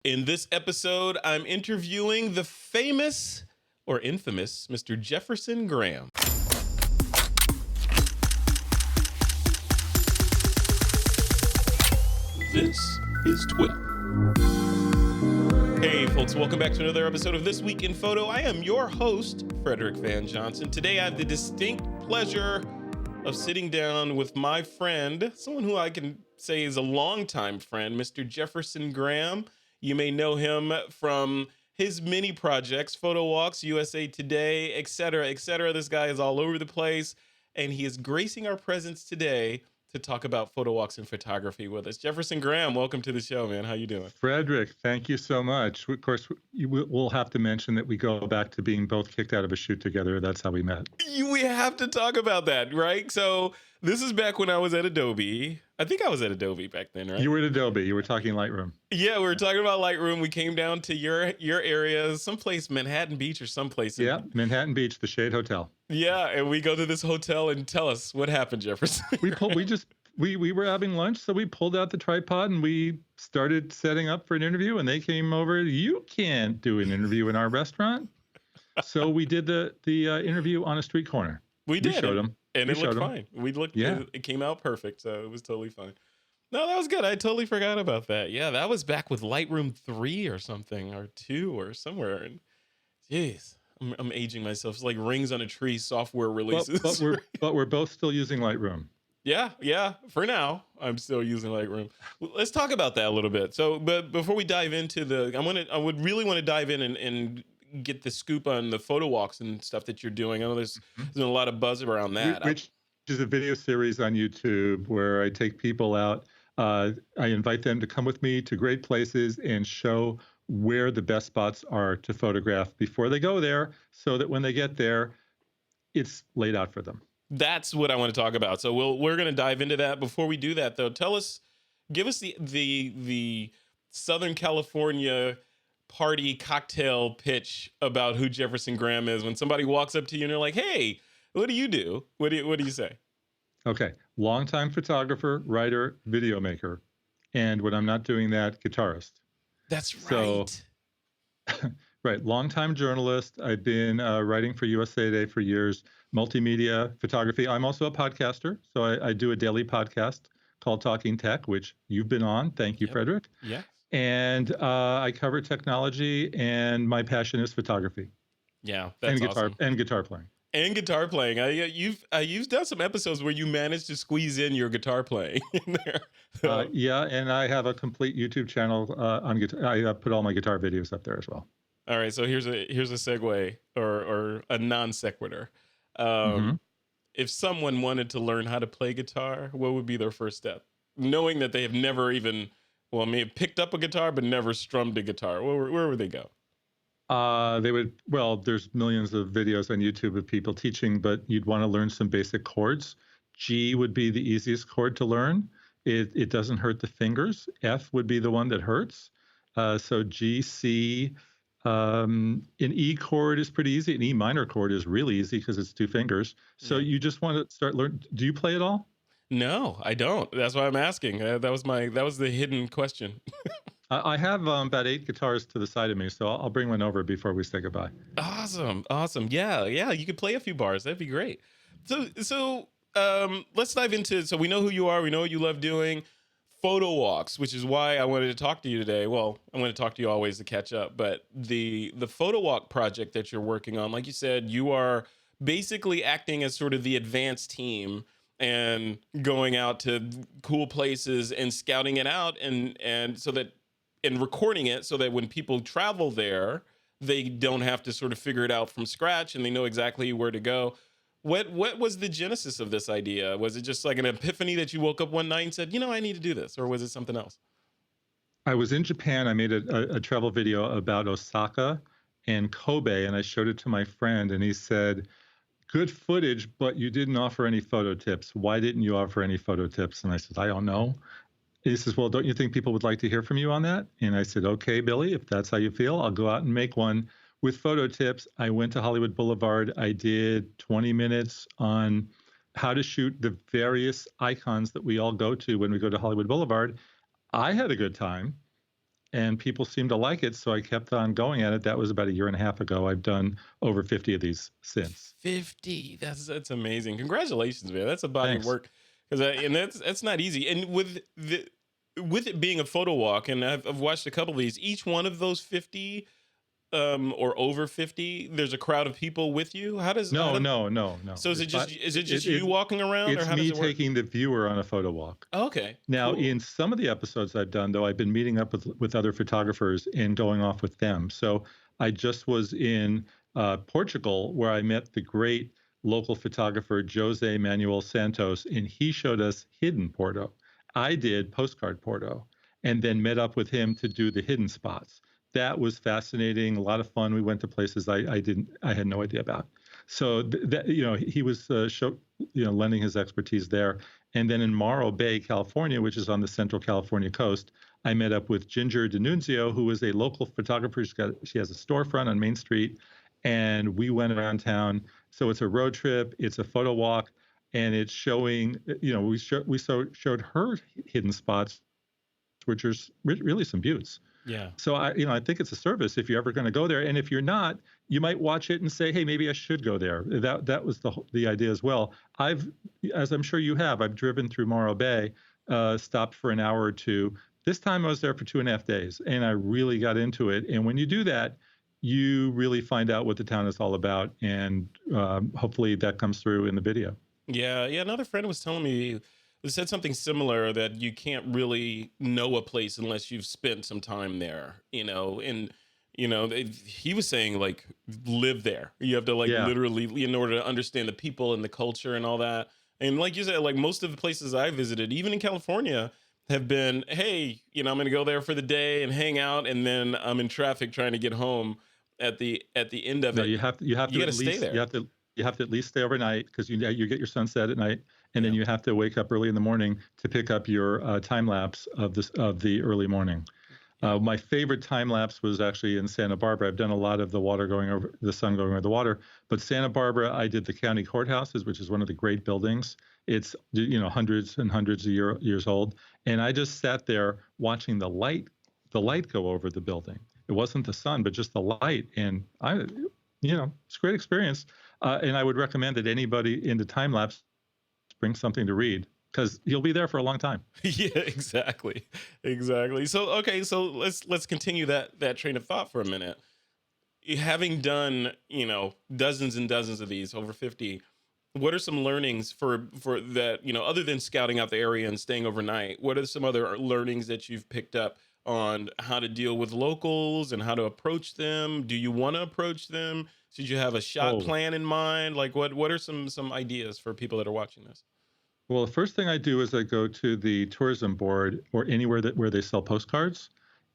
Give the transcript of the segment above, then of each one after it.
In this episode, I'm interviewing the famous or infamous Mr. Jefferson Graham. This is Twit. Hey folks, welcome back to another episode of This Week in Photo. I am your host, Frederick Van Johnson. Today I have the distinct pleasure of sitting down with my friend, someone who I can say is a longtime friend, Mr. Jefferson Graham. You may know him from his many projects, Photowalks, USA Today, etc., etc. This guy is all over the place, and he is gracing our presence today to talk about Photowalks and photography with us. Jefferson Graham, welcome to the show, man. How you doing? Frederick, thank you so much. Of course, we'll have to mention that we go back to being both kicked out of a shoot together. That's how we met. We have to talk about that, right? So this is back when I was at Adobe. I think I was at Adobe back then, right? You were at Adobe. You were talking Lightroom. Yeah, we were talking about Lightroom. We came down to your area, someplace, Manhattan Beach or someplace. Yeah, Manhattan Beach, the Shade Hotel. Yeah, and we go to this hotel and tell us what happened, Jefferson. We were having lunch, so we pulled out the tripod and we started setting up for an interview, and they came over. You can't do an interview in our restaurant. So we did the interview on a street corner. We did. We showed them. And it looked fine. It came out perfect, so it was totally fine. No, that was good. I totally forgot about that. Yeah, that was back with Lightroom 3 or something, or 2 or somewhere. And jeez, I'm aging myself. It's like rings on a tree software releases. But we're both still using Lightroom. Yeah. For now, I'm still using Lightroom. Let's talk about that a little bit. So, but before we dive into I would really want to dive in and get the scoop on the photo walks and stuff that you're doing. I know there's been a lot of buzz around that. Which is a video series on YouTube where I take people out. I invite them to come with me to great places and show where the best spots are to photograph before they go there, so that when they get there, it's laid out for them. That's what I want to talk about. So we're going to dive into that. Before we do that, though, give us the Southern California party cocktail pitch about who Jefferson Graham is. When somebody walks up to you and they're like, "Hey, what do you do?" What do you say? Okay, longtime photographer, writer, video maker, and when I'm not doing that, guitarist. That's right. So, right, longtime journalist. I've been writing for USA Today for years. Multimedia, photography. I'm also a podcaster, so I do a daily podcast called Talking Tech, which you've been on. Thank you, Frederick. Yeah. And I cover technology, and my passion is photography. Yeah, that's awesome. And guitar playing. And guitar playing. You've done some episodes where you managed to squeeze in your guitar playing in there. So. Yeah, and I have a complete YouTube channel on guitar. I put all my guitar videos up there as well. All right, so here's a segue or a non sequitur. If someone wanted to learn how to play guitar, what would be their first step? Knowing that they have never even, may have picked up a guitar, but never strummed a guitar. Where would they go? There's millions of videos on YouTube of people teaching, but you'd want to learn some basic chords. G would be the easiest chord to learn. It doesn't hurt the fingers. F would be the one that hurts. So G, C, an E chord is pretty easy. An E minor chord is really easy because it's 2 fingers. So you just want to start learning. Do you play at all? No, I don't. That's why I'm asking. That was the hidden question. I have about 8 guitars to the side of me, so I'll bring one over before we say goodbye. Awesome. Yeah. You could play a few bars. That'd be great. So let's dive into. So we know who you are. We know what you love doing. Photowalks, which is why I wanted to talk to you today. Well, I want to talk to you always to catch up, but the Photowalk project that you're working on, like you said, you are basically acting as sort of the advanced team and going out to cool places and scouting it out and so that and recording it so that when people travel there, they don't have to sort of figure it out from scratch and they know exactly where to go. What was the genesis of this idea? Was it just like an epiphany that you woke up one night and said, I need to do this? Or was it something else? I was in Japan. I made a travel video about Osaka and Kobe, and I showed it to my friend, and he said, "Good footage, but you didn't offer any photo tips. Why didn't you offer any photo tips?" And I said, "I don't know." He says, "Well, don't you think people would like to hear from you on that?" And I said, "Okay, Billy, if that's how you feel, I'll go out and make one with photo tips." I went to Hollywood Boulevard. I did 20 minutes on how to shoot the various icons that we all go to when we go to Hollywood Boulevard. I had a good time. and people seemed to like it. So I kept on going at it. That was about a year and a half ago. I've done over 50 of these since. 50. That's amazing. Congratulations, man. That's a body of Thanks. work. And that's not easy. And with it being a photo walk, and I've watched a couple of these, each one of those 50 or over 50, there's a crowd of people with you. No. So is it just It, you walking around, or it's how does me it work? taking the viewer on a photo walk. Okay, Now, cool. in some of the episodes I've done, though, I've been meeting up with other photographers and going off with them. So I just was in Portugal, where I met the great local photographer Jose Manuel Santos, and he showed us hidden Porto. I did postcard Porto, and then met up with him to do the hidden spots. That was fascinating, a lot of fun. We went to places I had no idea about. So that he was lending his expertise there. And then in Morro Bay, California, which is on the central California coast, I met up with Ginger DiNunzio, who is a local photographer. She has a storefront on Main Street, and we went around town. So it's a road trip, it's a photo walk, and it's showing. We showed her hidden spots, which are really some beauts. Yeah. So I think it's a service if you're ever going to go there, and if you're not, you might watch it and say, hey, maybe I should go there. That was the idea as well. As I'm sure you have, I've driven through Morro Bay, stopped for an hour or two. This time I was there for 2.5 days, and I really got into it. And when you do that, you really find out what the town is all about, and hopefully that comes through in the video. Yeah. Another friend was telling me, they said something similar, that you can't really know a place unless you've spent some time there, and he was saying, like, live there. You have to, like, Yeah. literally, in order to understand the people and the culture and all that. And like you said, like, most of the places I visited, even in California, have been, hey, I'm going to go there for the day and hang out, and then I'm in traffic trying to get home at the end of No, it. you have to You at gotta stay least there. you have to at least stay overnight, because you get your sunset at night, and then Yeah. you have to wake up early in the morning to pick up your time lapse of the early morning. My favorite time lapse was actually in Santa Barbara. I've done a lot of the sun going over the water, but Santa Barbara, I did the county courthouses, which is one of the great buildings. It's hundreds and hundreds of years old, and I just sat there watching the light go over the building. It wasn't the sun, but just the light, and it's a great experience. And I would recommend that anybody into time lapse bring something to read, because you'll be there for a long time. Yeah, exactly. So okay, so let's continue that train of thought for a minute. Having done, dozens and dozens of these, over 50, what are some learnings for that, other than scouting out the area and staying overnight? What are some other learnings that you've picked up on how to deal with locals and how to approach them? Do you want to approach them? Should you have a shot Oh, plan in mind? Like, what are some ideas for people that are watching this? well, the first thing I do is I go to the tourism board or anywhere where they sell postcards,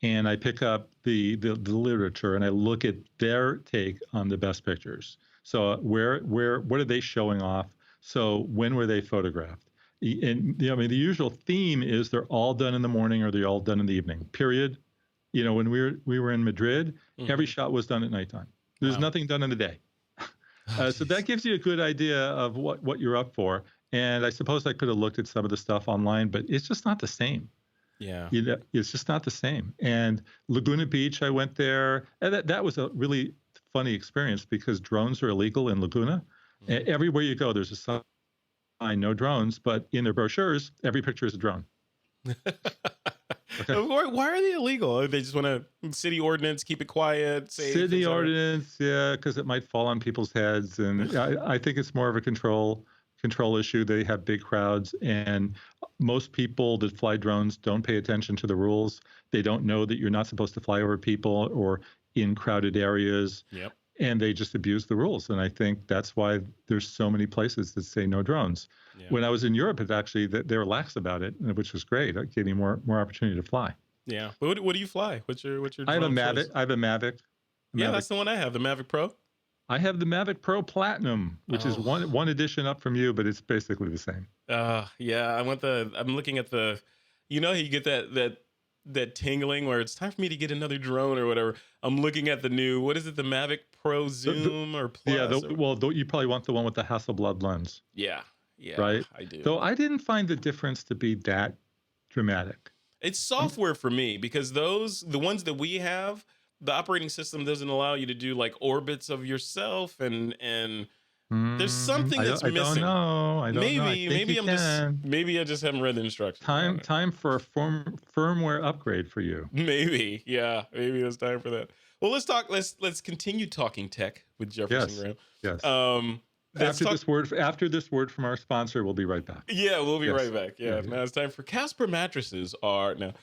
and I pick up the literature, and I look at their take on the best pictures. So what are they showing off? So when were they photographed? And the usual theme is they're all done in the morning or they're all done in the evening. Period. When we were in Madrid, every shot was done at nighttime. There's Wow. nothing done in the day. So that gives you a good idea of what you're up for. And I suppose I could have looked at some of the stuff online, but it's just not the same. Yeah. It's just not the same. And Laguna Beach, I went there, and that was a really funny experience, because drones are illegal in Laguna. Everywhere you go, there's a sign, no drones, but in their brochures, every picture is a drone. Okay. Why are they illegal? They just want to city ordinance, keep it quiet, safe, City etc. ordinance, yeah, because it might fall on people's heads, and I think it's more of a control issue. They have big crowds, and most people that fly drones don't pay attention to the rules. They don't know that you're not supposed to fly over people or in crowded areas. Yep. And they just abuse the rules. And I think that's why there's so many places that say no drones. Yeah. When I was in Europe, it's actually they were lax about it, which was great. It gave me more opportunity to fly. Yeah. But what do you fly? What's your I have a drone Mavic. choice? I have a Mavic. Yeah, that's the one I have, the Mavic Pro. I have the Mavic Pro Platinum, which is one edition up from you, but it's basically the same. Yeah. I'm looking at the, you get that tingling where it's time for me to get another drone or whatever. I'm looking at the new, what is it, the Mavic Pro Zoom or Plus? Yeah, you probably want the one with the Hasselblad lens. Yeah, right? I do. Though I didn't find the difference to be that dramatic. It's software for me because the ones that we have, the operating system doesn't allow you to do like orbits of yourself, and there's something that's I don't missing. know. I don't know. I Maybe, think you can. maybe I just haven't read the instructions. I don't know. Time for a firmware upgrade for you. Maybe, yeah, maybe it's time for that. Well, let's talk. Let's continue talking tech with Jefferson Yes. Graham. Yes. After this word from our sponsor, we'll be right back. Yeah, we'll be Yes. right back. Yeah, Yeah. now it's time for Casper mattresses. Are now,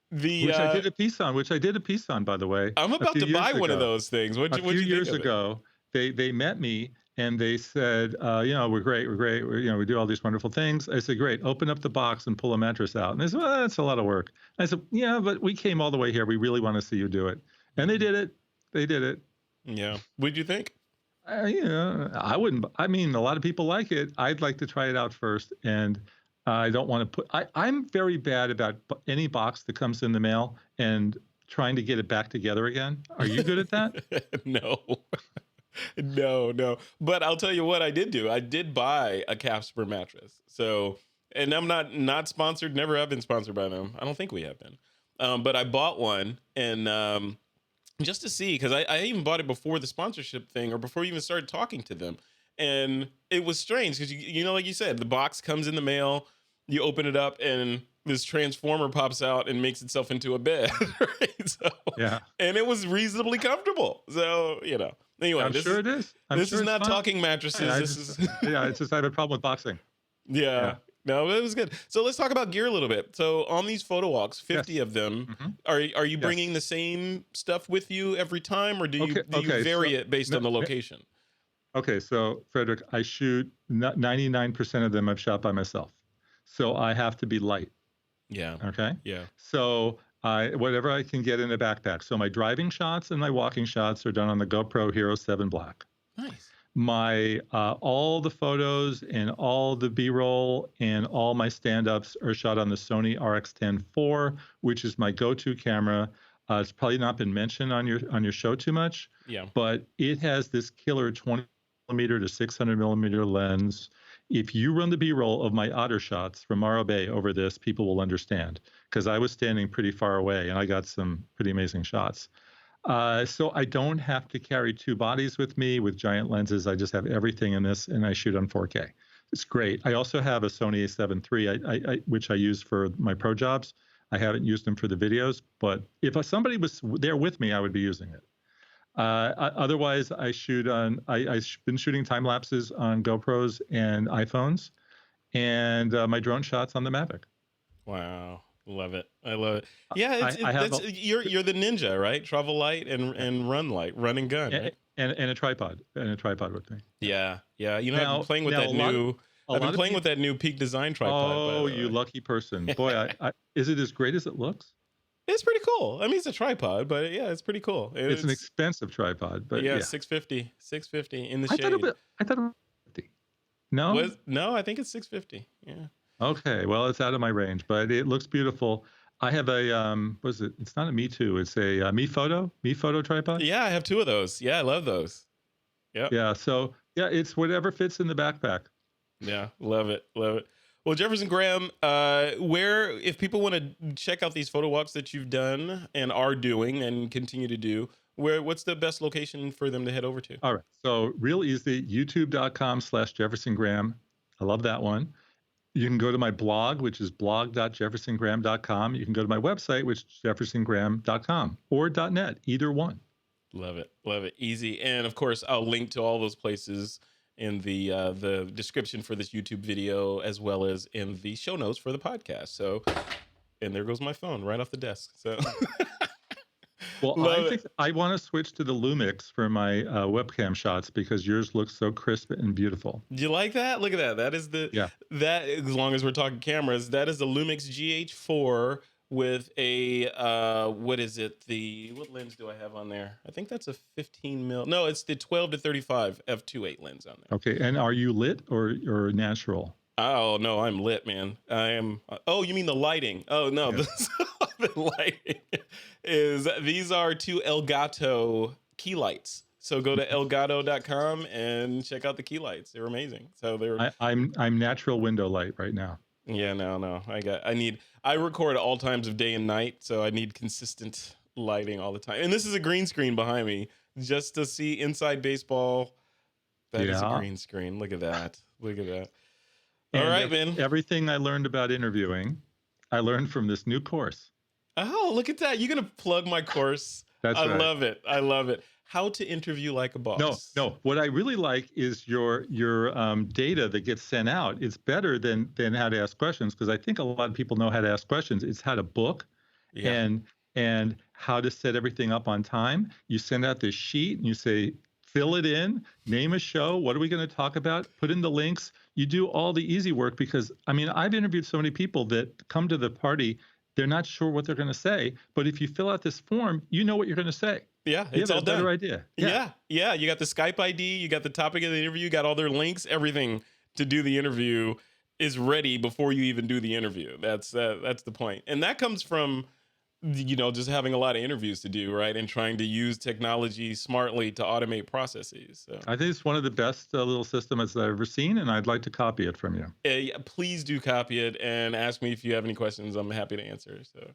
Which I did a piece on, by the way. I'm about to buy one of those things. A few years ago, they met me and they said, we're great, we do all these wonderful things. I said, great, open up the box and pull a mattress out. And they said, well, that's a lot of work. I said, yeah, but we came all the way here. We really want to see you do it. And they did it. Yeah. What'd you think? I wouldn't. I mean, a lot of people like it. I'd like to try it out first, and I don't want to I'm very bad about any box that comes in the mail and trying to get it back together again. Are you good at that? No. No. But I'll tell you what I did do. I did buy a Casper mattress. So, and I'm not sponsored. Never have been sponsored by them. I don't think we have been. But I bought one and. Just to see, because I even bought it before the sponsorship thing or before you even started talking to them. And it was strange because, like you said, the box comes in the mail, you open it up, and this transformer pops out and makes itself into a bed. Right? So, yeah. And it was reasonably comfortable. So, Anyway, I'm sure it is. This is not talking mattresses. It's just I have a problem with boxing. Yeah. No, it was good. So let's talk about gear a little bit. So on these Photowalks, 50 of them, are you bringing the same stuff with you every time, or do you vary it based on the location? Okay, so Frederick, I shoot 99% of them I've shot by myself. So I have to be light. Yeah. Okay? Yeah. So whatever I can get in a backpack. So my driving shots and my walking shots are done on the GoPro Hero 7 Black. Nice. My all the photos and all the B-roll and all my stand-ups are shot on the Sony RX10 IV, which is my go-to camera. It's probably not been mentioned on your show too much. Yeah. But it has this killer 20 millimeter to 600 millimeter lens. If you run the B-roll of my otter shots from Morro Bay over this, people will understand because I was standing pretty far away and I got some pretty amazing shots. So I don't have to carry two bodies with me with giant lenses. I just have everything in this, and I shoot on 4K. It's great. I also have a Sony A7 III, which I use for my pro jobs. I haven't used them for the videos, but if somebody was there with me, I would be using it. Otherwise, I shoot on. I've been shooting time lapses on GoPros and iPhones, and my drone shots on the Mavic. Wow. Love it. I love it. Yeah, you're the ninja, right? Travel light and run light, run and gun, right? and a tripod with me. Yeah. I've been playing with that new Peak Design tripod. Oh, you lucky person, boy! Is it as great as it looks? It's pretty cool. I mean, it's a tripod, but yeah, it's pretty cool. It's an expensive tripod, but yeah. $650 in the shade. I thought it was $50. No, no, I think it's $650. Yeah. Okay, well, it's out of my range, but it looks beautiful. I have a what is it? It's not a Me Too. It's a Me Photo tripod. Yeah, I have two of those. Yeah, I love those. Yeah. Yeah. So yeah, it's whatever fits in the backpack. Yeah, love it. Well, Jefferson Graham, if people want to check out these Photowalks that you've done and are doing and continue to do, what's the best location for them to head over to? All right. So real easy, youtube.com/Jefferson Graham. I love that one. You can go to my blog, which is blog.jeffersongraham.com. You can go to my website, which is jeffersongraham.com or .net, either one. Love it. Easy. And of course, I'll link to all those places in the description for this YouTube video, as well as in the show notes for the podcast. So, and there goes my phone right off the desk. So, well, I think I want to switch to the Lumix for my webcam shots because yours looks so crisp and beautiful. Do you like that? Look at that. That is that, as long as we're talking cameras, that is the Lumix GH4 with a, what lens do I have on there? I think that's a 15 mil. No, it's the 12 to 35 f2.8 lens on there. Okay. And are you lit or natural? Oh, no, I'm lit, man. I am. Oh, you mean the lighting? Oh, no. Yeah. The lighting these are two Elgato key lights. So go to elgato.com and check out the key lights. They're amazing. So I'm natural window light right now. Yeah, no. I record all times of day and night, so I need consistent lighting all the time. And this is a green screen behind me just to see inside baseball. That is a Yeah. green screen. Look at that. Look at that. All And right, man. everything I learned about interviewing, I learned from this new course. Oh, look at that. You're going to plug my course. That's I right. love it. I love it. How to interview like a boss. No. What I really like is your data that gets sent out. It's better than how to ask questions, because I think a lot of people know how to ask questions. It's how to book and how to set everything up on time. You send out this sheet and you say, fill it in, name a show. What are we going to talk about? Put in the links. You do all the easy work, because I mean, I've interviewed so many people that come to the party. They're not sure what they're going to say, but if you fill out this form, you know what you're going to say. Yeah, it's all done. Better idea. Yeah. You got the Skype ID, you got the topic of the interview, you got all their links, everything to do the interview is ready before you even do the interview. That's the point, and that comes from just having a lot of interviews to do, right, and trying to use technology smartly to automate processes. So I think it's one of the best little systems I've ever seen, and I'd like to copy it from you. Yeah, please do copy it and ask me if you have any questions. I'm happy to answer. So.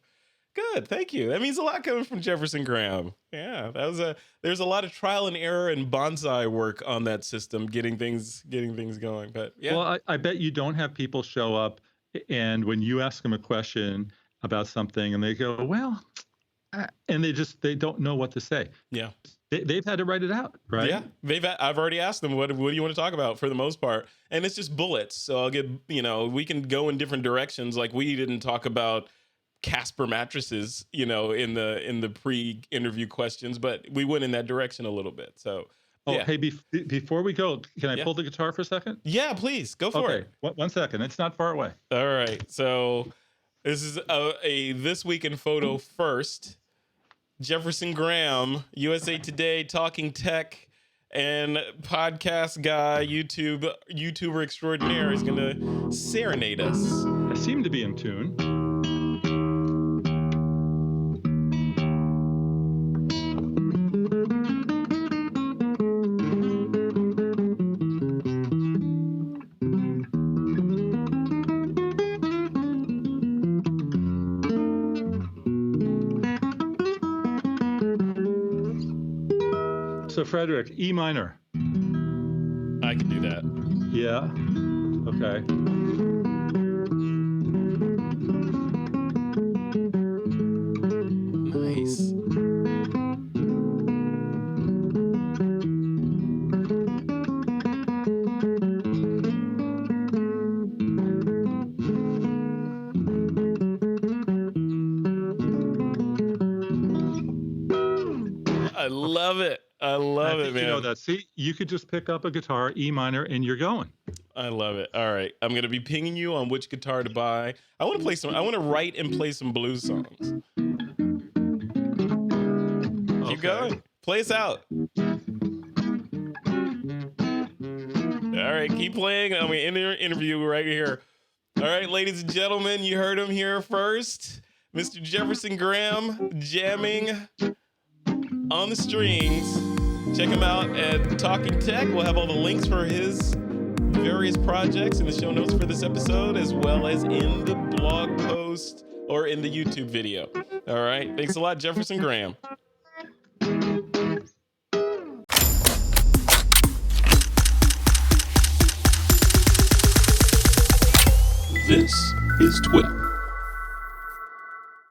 Good, thank you. That means a lot coming from Jefferson Graham. Yeah, there's a lot of trial and error and bonsai work on that system, getting things going. But yeah. Well, I bet you don't have people show up, and when you ask them a question about something, and they go, well, and they don't know what to say. Yeah, they've had to write it out, right? Yeah, I've already asked them what do you want to talk about for the most part, and it's just bullets. So I'll get we can go in different directions. Like we didn't talk about Casper mattresses, in the pre-interview questions, but we went in that direction a little bit. So, yeah. Hey, before we go, can I pull the guitar for a second? Yeah, please go for it. 1 second. It's not far away. All right. So this is a This Week in Photo first. Jefferson Graham, USA Today, Talking Tech, and podcast guy, YouTuber extraordinaire, is going to serenade us. I seem to be in tune. So Frederick, E minor. I can do that. Yeah. Okay. Nice. I love it. I love it, man. You know that. See, you could just pick up a guitar, E minor, and you're going. I love it. All right. I'm going to be pinging you on which guitar to buy. I want to write and play some blues songs. Keep going. Play us out. All right. Keep playing. I'm going to end the interview right here. All right, ladies and gentlemen, you heard him here first. Mr. Jefferson Graham jamming on the strings. Check him out at Talking Tech. We'll have all the links for his various projects in the show notes for this episode, as well as in the blog post or in the YouTube video. All right. Thanks a lot, Jefferson Graham. This is Twip.